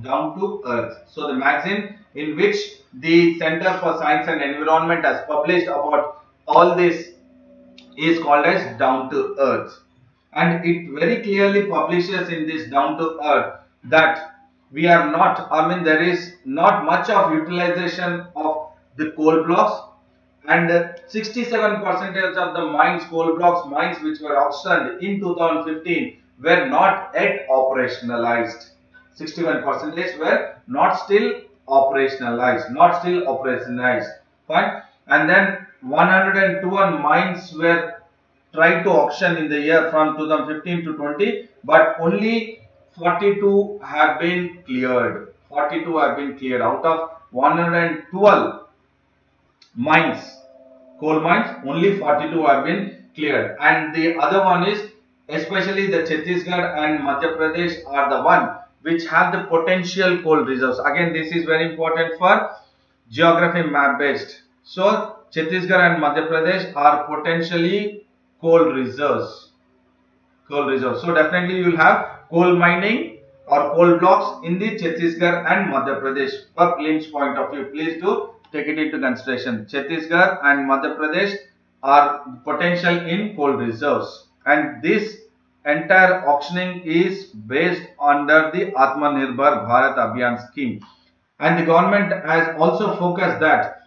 Down to Earth. So the magazine in which the Center for Science and Environment has published about all this is called as Down to Earth. And it very clearly publishes in this Down to Earth that we are not, there is not much of utilization of the coal blocks, and 67% of the mines, coal blocks mines which were auctioned in 2015 were not yet operationalized. 61% were not still operationalized, fine. And then 102 mines were tried to auction in the year from 2015 to 20, but only 42 have been cleared. 42 have been cleared out of 112 mines, coal mines. Only 42 have been cleared, and the other one is especially the Chhattisgarh and Madhya Pradesh are the one which have the potential coal reserves. Again, this is very important for geography map based. So Chhattisgarh and Madhya Pradesh are potentially coal reserves. So definitely you will have coal mining or coal blocks in the Chhattisgarh and Madhya Pradesh. For prelims point of view, please do take it into consideration. Chhattisgarh and Madhya Pradesh are potential in coal reserves, and this entire auctioning is based under the Atmanirbhar Bharat Abhiyan scheme. And the government has also focused that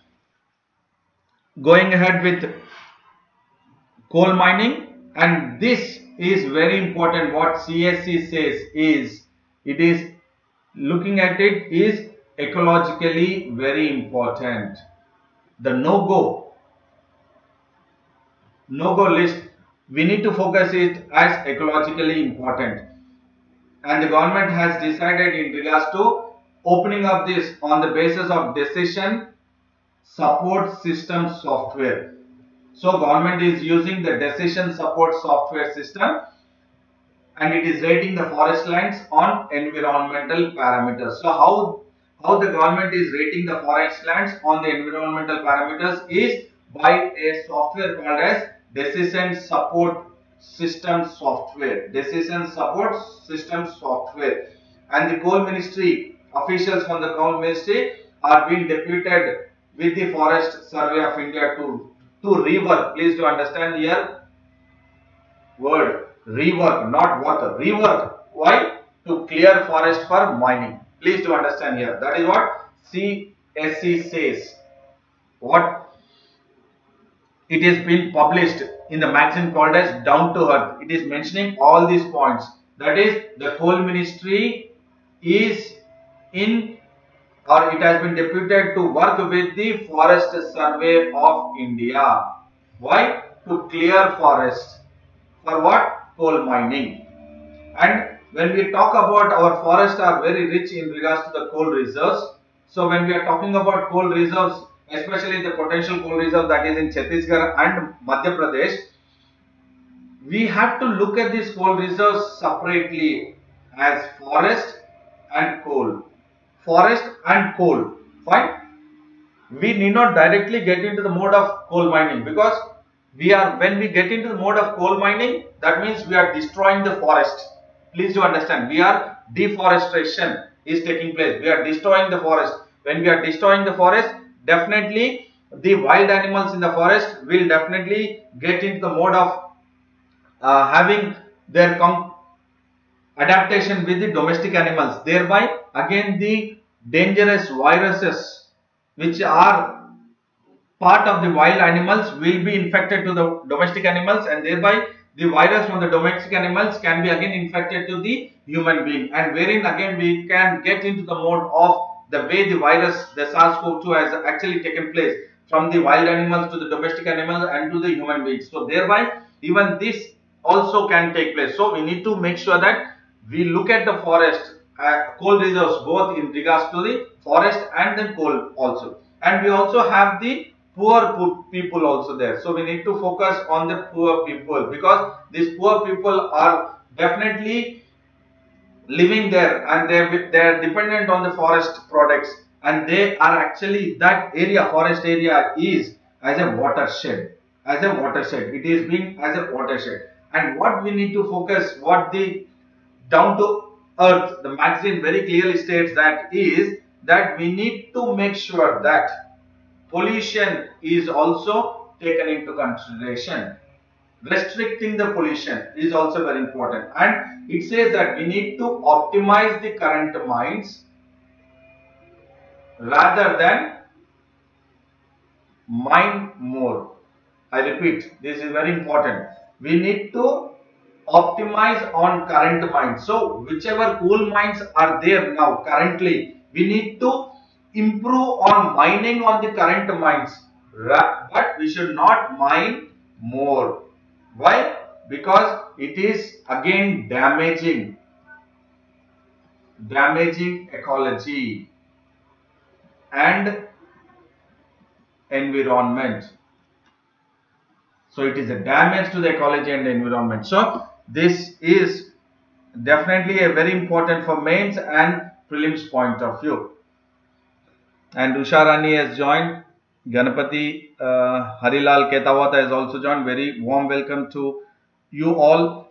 going ahead with coal mining, and this is very important. What CSC says is, it is looking at it is ecologically very important. The no-go list, we need to focus it as ecologically important, and the government has decided in regards to opening up this on the basis of decision support system software. So government is using the decision support software system, and it is rating the forest lands on environmental parameters. So how the government is rating the forest lands on the environmental parameters is by a software called as decision support system software. And the coal ministry officials from the coal ministry are being deputed with the Forest Survey of India to rework. Please do understand here word rework, not water. Rework. Why? to clear forest for mining. Please do understand here. That is what CSC says. What it has been published in the magazine called as Down to Earth. It is mentioning all these points. That is, the coal ministry is in, or it has been deputed to work with the Forest Survey of India. Why? To clear forest. For what? Coal mining. And when we talk about our forests are very rich in regards to the coal reserves. So when we are talking about coal reserves, especially the potential coal reserve that is in Chhattisgarh and Madhya Pradesh, we have to look at these coal reserves separately as forest and coal. Forest and coal. Fine. We need not directly get into the mode of coal mining, because when we get into the mode of coal mining, that means we are destroying the forest. Please do understand, deforestation is taking place. We are destroying the forest. When we are destroying the forest, definitely the wild animals in the forest will definitely get into the mode of having their adaptation with the domestic animals. Thereby, again, the dangerous viruses which are part of the wild animals will be infected to the domestic animals, and thereby the virus from the domestic animals can be again infected to the human being, and wherein again we can get into the mode of the way the virus, the SARS-CoV-2 has actually taken place from the wild animals to the domestic animals and to the human beings. So thereby even this also can take place. So we need to make sure that we look at the forest, coal reserves, both in regards to the forest and the coal also. And we also have the poor people also there. So we need to focus on the poor people, because these poor people are definitely living there and they are dependent on the forest products, and they are actually, that area, forest area is as a watershed. It is being as a watershed. And what we need to focus, what the Down to Earth, the magazine very clearly states, that is that we need to make sure that pollution is also taken into consideration. Restricting the pollution is also very important. And it says that we need to optimize the current mines rather than mine more. I repeat, this is very important. We need to optimize on current mines. So whichever coal mines are there now currently, we need to improve on mining on the current mines, but we should not mine more. Why? Because it is again damaging ecology and environment. So it is a damage to the ecology and the environment. So this is definitely a very important for mains and prelims point of view. And Usha Rani has joined. Ganapati Harilal Ketawata has also joined. Very warm welcome to you all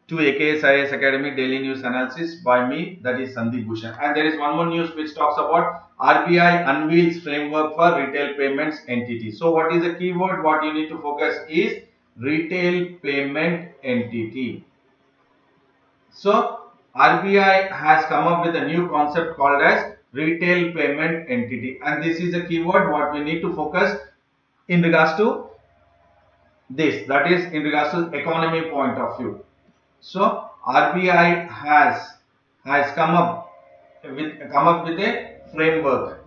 to AKS IAS Academy Daily News Analysis by me, that is Sandeep Bhushan. And there is one more news which talks about RBI unveils framework for retail payments entity. So what is the keyword? What you need to focus is retail payment entity. So RBI has come up with a new concept called as retail payment entity, and this is a keyword what we need to focus in regards to this, that is in regards to economy point of view. So RBI has come up with a framework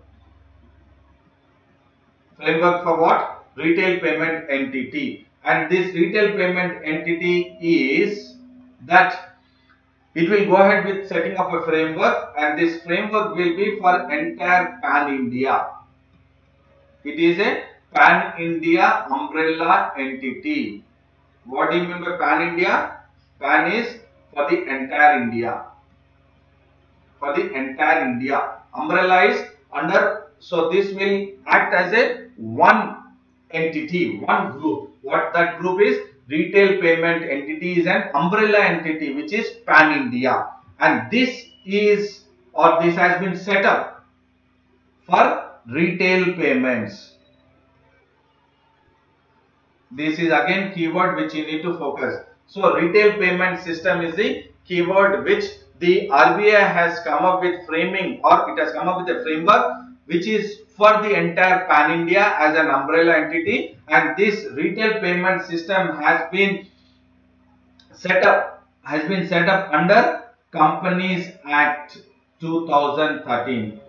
for what? Retail payment entity. And this retail payment entity is that it will go ahead with setting up a framework, and this framework will be for entire Pan India. It is a Pan India umbrella entity. What do you mean by Pan India? Pan is for the entire India. For the entire India. Umbrella is under, so this will act as a one entity, one group. What that group is? Retail payment entity is an umbrella entity which is Pan India, and this is, or this has been set up for retail payments. This is again keyword which you need to focus. So retail payment system is the keyword which the RBI has come up with framing, or it has come up with a framework which is for the entire Pan India as an umbrella entity, and this retail payment system has been set up under Companies Act 2013.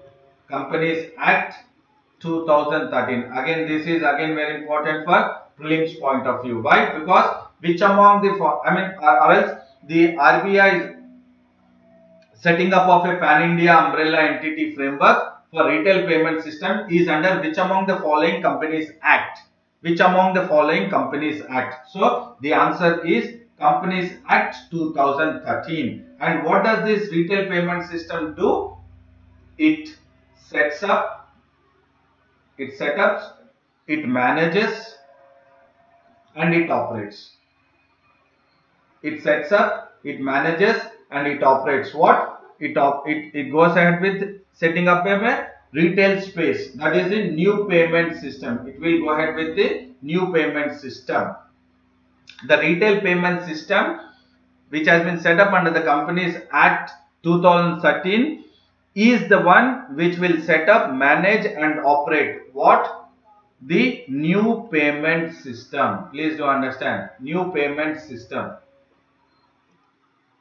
Companies Act 2013. Again, this is again very important for prelims point of view. Why? Because which among the, or else the RBI is setting up of a Pan India umbrella entity framework for retail payment system is under which among the following Companies Act? Which among the following Companies Act? So the answer is Companies Act 2013. And what does this retail payment system do? It sets up, it manages, and it operates. It sets up, it manages, and it operates. What? It goes ahead with setting up a retail space, that is a new payment system. It will go ahead with the new payment system. The retail payment system, which has been set up under the Companies Act 2013, is the one which will set up, manage, and operate what? The new payment system. Please do understand, new payment system.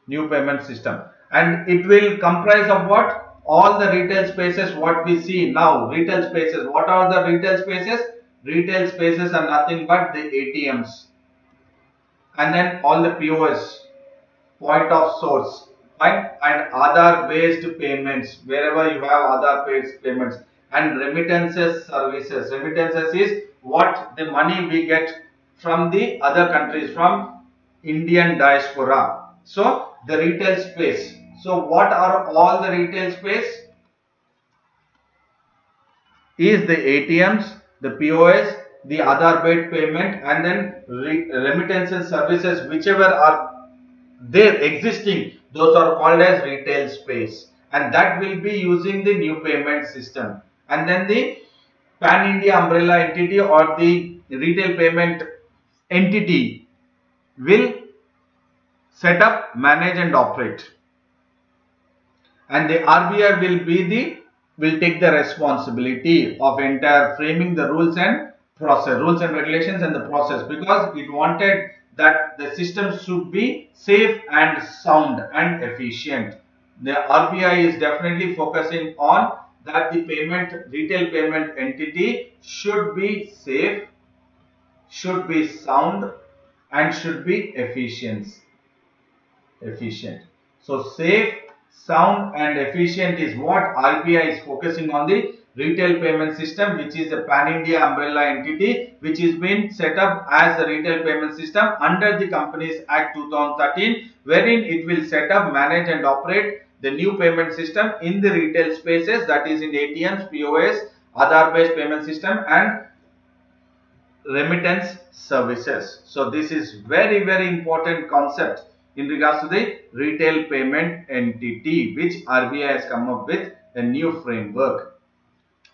New payment system. And it will comprise of what? All the retail spaces what we see now. Retail spaces. What are the retail spaces? Retail spaces are nothing but the ATMs. And then all the POS, point of source, right? And Aadhaar based payments, wherever you have Aadhaar based payments, and remittances services. Remittances is what the money we get from the other countries, from Indian diaspora. So the retail space. So what are all the retail space? Is the ATMs, the POS, the Aadhaar based payment, and then remittances services, whichever are there existing, those are called as retail space, and that will be using the new payment system. And then the Pan India umbrella entity or the retail payment entity will set up, manage, and operate. And the RBI will take the responsibility of entire framing the rules and process, rules and regulations and the process, because it wanted that the system should be safe and sound and efficient. The RBI is definitely focusing on that the retail payment entity should be safe, should be sound, and should be efficient. So safe, sound, and efficient is what RBI is focusing on the retail payment system, which is a Pan India umbrella entity, which is been set up as a retail payment system under the Companies Act 2013, wherein it will set up, manage, and operate the new payment system in the retail spaces, that is in ATMs, POS, Aadhaar based payment system, and remittance services. So this is very, very important concept in regards to the retail payment entity, which RBI has come up with a new framework.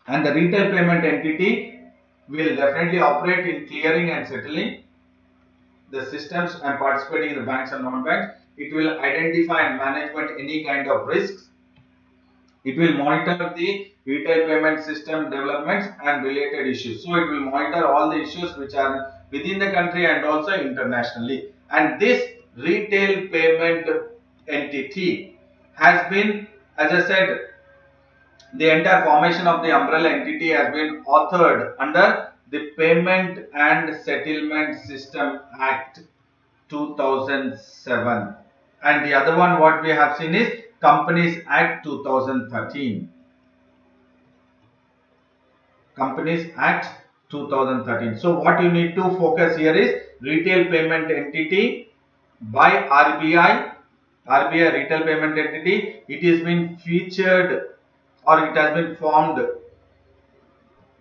And the retail payment entity will definitely operate in clearing and settling the systems and participating in the banks and non-banks. It will identify and management any kind of risks. It will monitor the retail payment system developments and related issues. So it will monitor all the issues which are within the country and also internationally. And this retail payment entity has been, as I said, the entire formation of the umbrella entity has been authored under the Payment and Settlement System Act 2007. And the other one what we have seen is Companies Act 2013. Companies Act 2013. So what you need to focus here is retail payment entity by RBI. RBI retail payment entity. It has been featured or it has been formed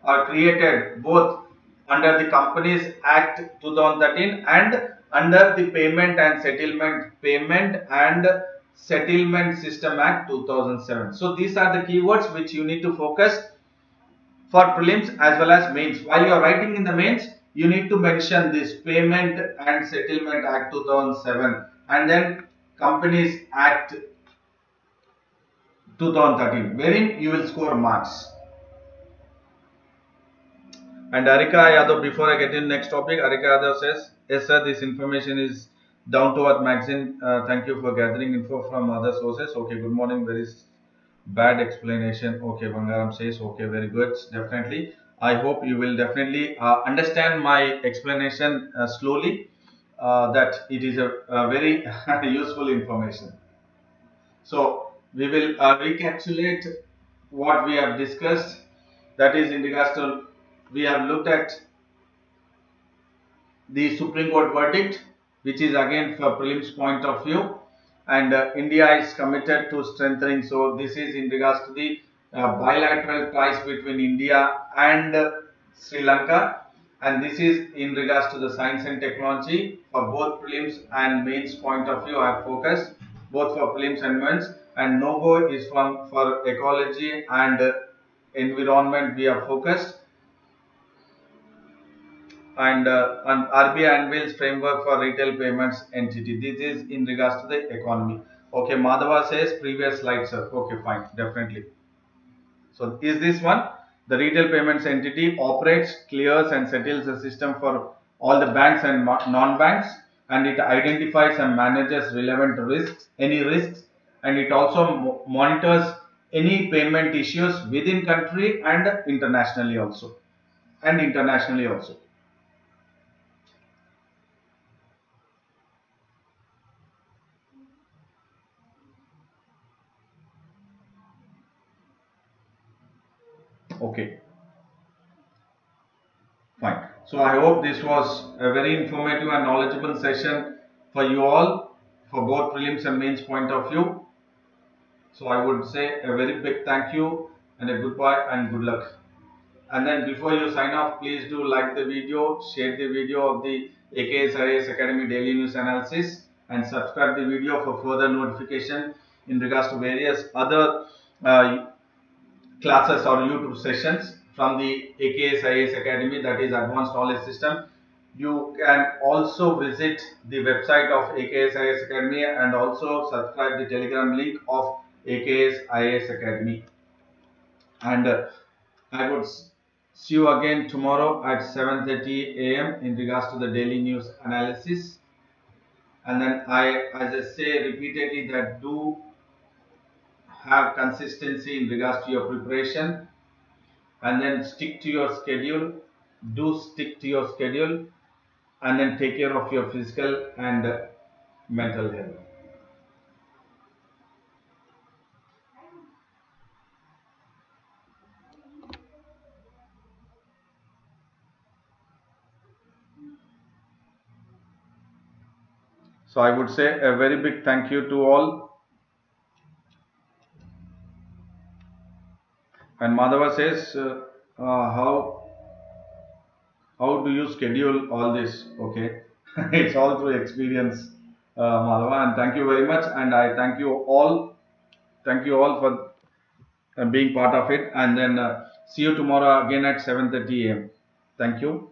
or created both under the Companies Act 2013 and under the Payment and Settlement System Act 2007. So these are the keywords which you need to focus for prelims as well as mains. While you are writing in the mains, you need to mention this Payment and Settlement Act 2007 and then Companies Act 2013, wherein you will score marks. And Arika Yadav, before I get in next topic, Arika Yadav says, yes sir, this information is down to earth magazine. Thank you for gathering info from other sources. Okay, good morning. Very bad explanation. Okay, Bangaram says, okay, very good. Definitely. I hope you will definitely understand my explanation slowly, that it is a very useful information. So we will recapitulate what we have discussed. That is in regards to, we have looked at the Supreme Court verdict, which is again for prelims point of view, and India is committed to strengthening. So this is in regards to the bilateral ties between India and Sri Lanka, and this is in regards to the science and technology. For both prelims and mains point of view, I have focused both for prelims and mains, and NOGO is for ecology and environment we have focused, and RBI unveils framework for retail payments entity. This is in regards to the economy. Okay, Madhava says previous slide, sir. Okay, fine, definitely. So is this one? The retail payments entity operates, clears and settles the system for all the banks and non-banks, and it identifies and manages relevant risks, any risks, and it also monitors any payment issues within country and internationally also. Okay, fine. So I hope this was a very informative and knowledgeable session for you all, for both prelims and mains point of view. So I would say a very big thank you and a goodbye and good luck. And then before you sign off, please do like the video, share the video of the AKS IAS Academy Daily News Analysis, and subscribe the video for further notification in regards to various other classes or YouTube sessions from the AKS IAS Academy, that is Advanced Knowledge System. You can also visit the website of AKS IAS Academy and also subscribe the Telegram link of AKS IAS Academy. And I would see you again tomorrow at 7:30 a.m. in regards to the daily news analysis. And then as I say repeatedly, that do have consistency in regards to your preparation, and then stick to your schedule. Do stick to your schedule, and then take care of your physical and mental health. So I would say a very big thank you to all. And Madhava says, how do you schedule all this? Okay, it's all through experience, Madhava, and thank you very much. And I thank you all for being part of it. And then see you tomorrow again at 7:30 a.m. Thank you.